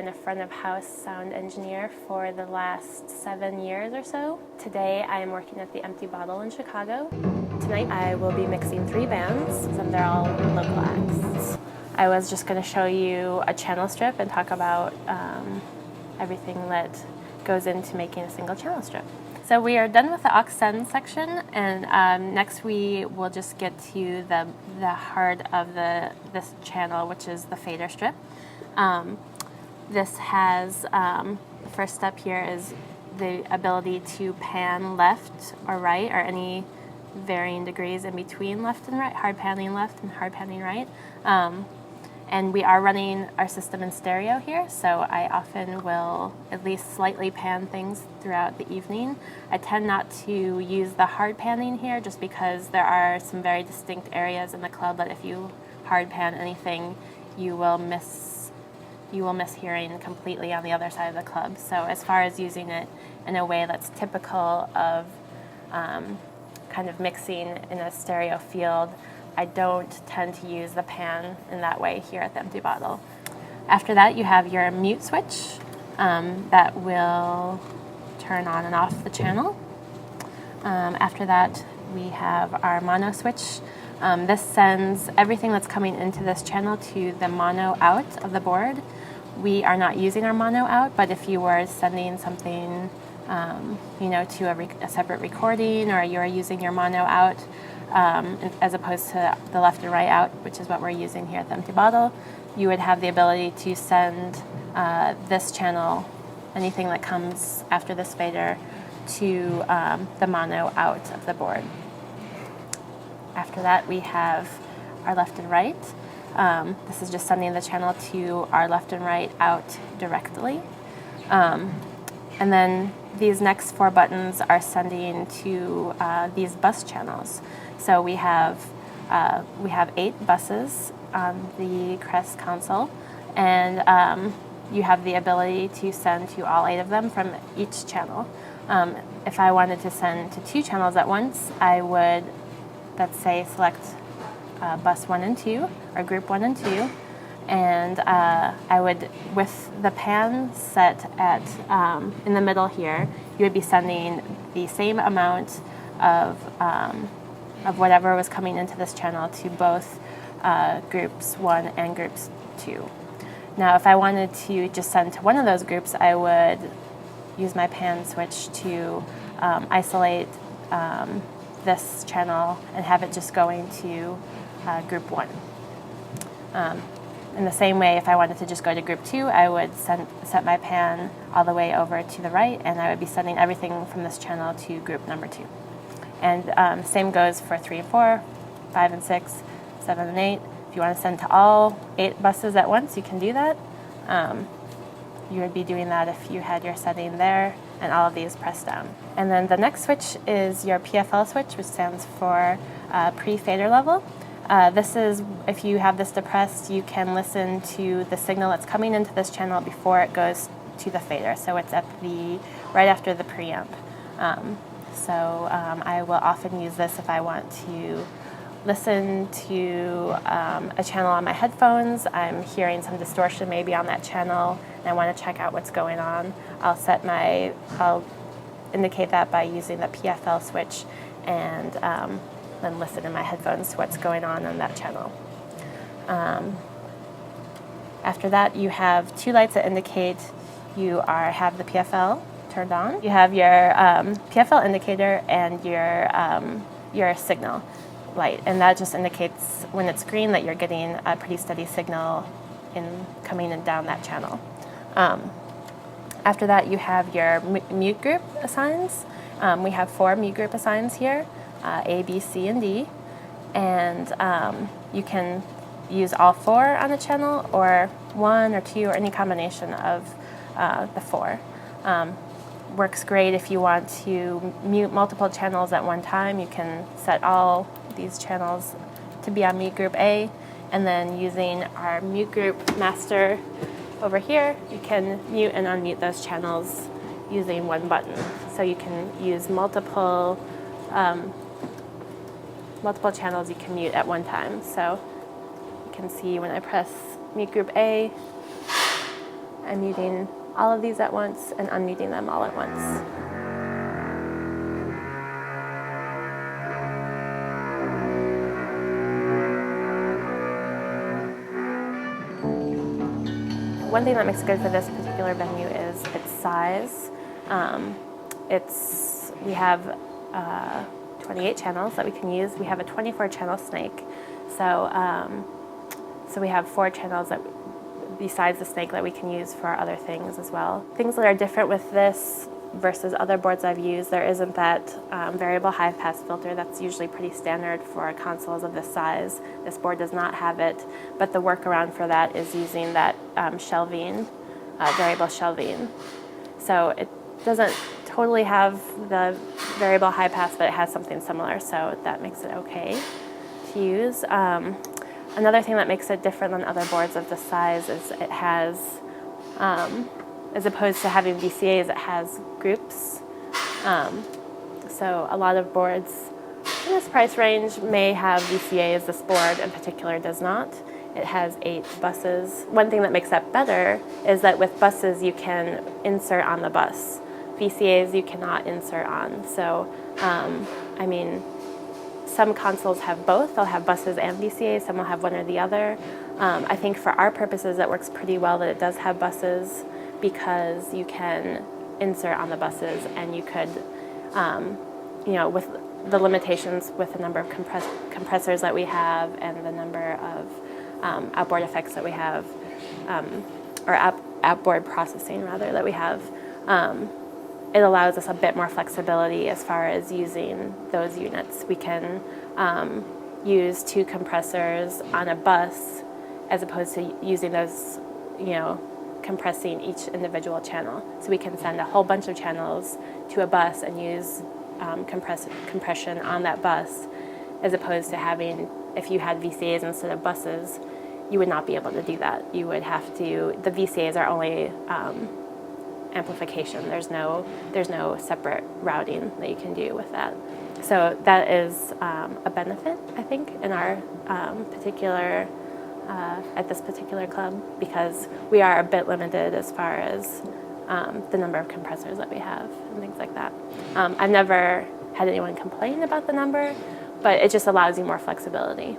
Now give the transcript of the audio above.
been a front of house sound engineer for the last 7 years or so. Today I am working at the Empty Bottle in Chicago. Tonight I will be mixing 3 bands, and they're all local acts. I was just going to show you a channel strip and talk about everything that goes into making a single channel strip. So we are done with the aux send section, and next we will just get to the heart of this channel, which is the fader strip. This has, the first step here is the ability to pan left or right, or any varying degrees in between left and right, hard panning left and hard panning right. And we are running our system in stereo here, so I often will at least slightly pan things throughout the evening. I tend not to use the hard panning here just because there are some very distinct areas in the club that if you hard pan anything, you will miss hearing completely on the other side of the club. So as far as using it in a way that's typical of kind of mixing in a stereo field, I don't tend to use the pan in that way here at the Empty Bottle. After that, you have your mute switch that will turn on and off the channel. After that, we have our mono switch. This sends everything that's coming into this channel to the mono out of the board. We are not using our mono out, but if you were sending something to a separate recording, or you're using your mono out, as opposed to the left and right out, which is what we're using here at the Empty Bottle, you would have the ability to send this channel, anything that comes after this fader, to the mono out of the board. After that, we have our left and right. This is just sending the channel to our left and right out directly. And then these next 4 buttons are sending to these bus channels. So we have 8 buses on the Crest console, and you have the ability to send to all 8 of them from each channel. If I wanted to send to 2 channels at once, I would, let's say, select bus 1 and 2, or group 1 and 2, and I would, with the pan set at in the middle here, you would be sending the same amount of whatever was coming into this channel to both groups 1 and groups 2. Now, if I wanted to just send to one of those groups, I would use my pan switch to isolate this channel and have it just going to group 1. In the same way, if I wanted to just go to group 2, I would set my pan all the way over to the right, and I would be sending everything from this channel to group number 2. And same goes for 3 and 4, 5 and 6, 7 and 8. If you want to send to all 8 buses at once, you can do that. You would be doing that if you had your setting there and all of these pressed down. And then the next switch is your PFL switch, which stands for pre-fader level. This is, if you have this depressed, you can listen to the signal that's coming into this channel before it goes to the fader. So it's at right after the preamp. I will often use this if I want to listen to a channel on my headphones. I'm hearing some distortion maybe on that channel, and I want to check out what's going on. I'll indicate that by using the PFL switch, and then listen in my headphones to what's going on that channel. After that, you have 2 lights that indicate you have the PFL turned on. You have your PFL indicator and your signal light, and that just indicates when it's green that you're getting a pretty steady signal coming in down that channel. After that, you have your mute group assigns. We have 4 mute group assigns here, A, B, C, and D, and you can use all 4 on a channel, or 1 or 2, or any combination of the 4. Works great if you want to mute multiple channels at one time. You can set all these channels to be on mute group A, and then using our mute group master over here, you can mute and unmute those channels using 1 button. So you can use multiple channels you can mute at one time. So you can see when I press mute group A, I'm muting all of these at once and unmuting them all at once. One thing that makes it good for this particular venue is its size. We have 28 channels that we can use. We have a 24-channel snake, so we have 4 channels that, besides the snake, that we can use for other things as well. Things that are different with this versus other boards I've used, there isn't that variable high pass filter that's usually pretty standard for consoles of this size. This board does not have it, but the workaround for that is using that shelving, variable shelving. So it doesn't totally have the variable high pass, but it has something similar, so that makes it okay to use. Another thing that makes it different than other boards of this size is it has, as opposed to having VCAs, it has groups. So a lot of boards in this price range may have VCAs. This board in particular does not. It has 8 buses. One thing that makes that better is that with buses you can insert on the bus. VCAs you cannot insert on. So, I mean, some consoles have both. They'll have buses and VCAs. Some will have one or the other. I think for our purposes it works pretty well that it does have buses, because you can insert on the buses, and you could, you know, with the limitations with the number of compressors that we have and the number of outboard effects that we have, or outboard processing rather that we have, it allows us a bit more flexibility as far as using those units. We can use 2 compressors on a bus as opposed to using those, you know, compressing each individual channel. So we can send a whole bunch of channels to a bus and use compression on that bus, as opposed to having, if you had VCAs instead of buses, you would not be able to do that. You would have to, the VCAs are only amplification. There's no separate routing that you can do with that. So that is a benefit, I think, in our particular, at this particular club, because we are a bit limited as far as the number of compressors that we have and things like that. I've never had anyone complain about the number, but it just allows you more flexibility.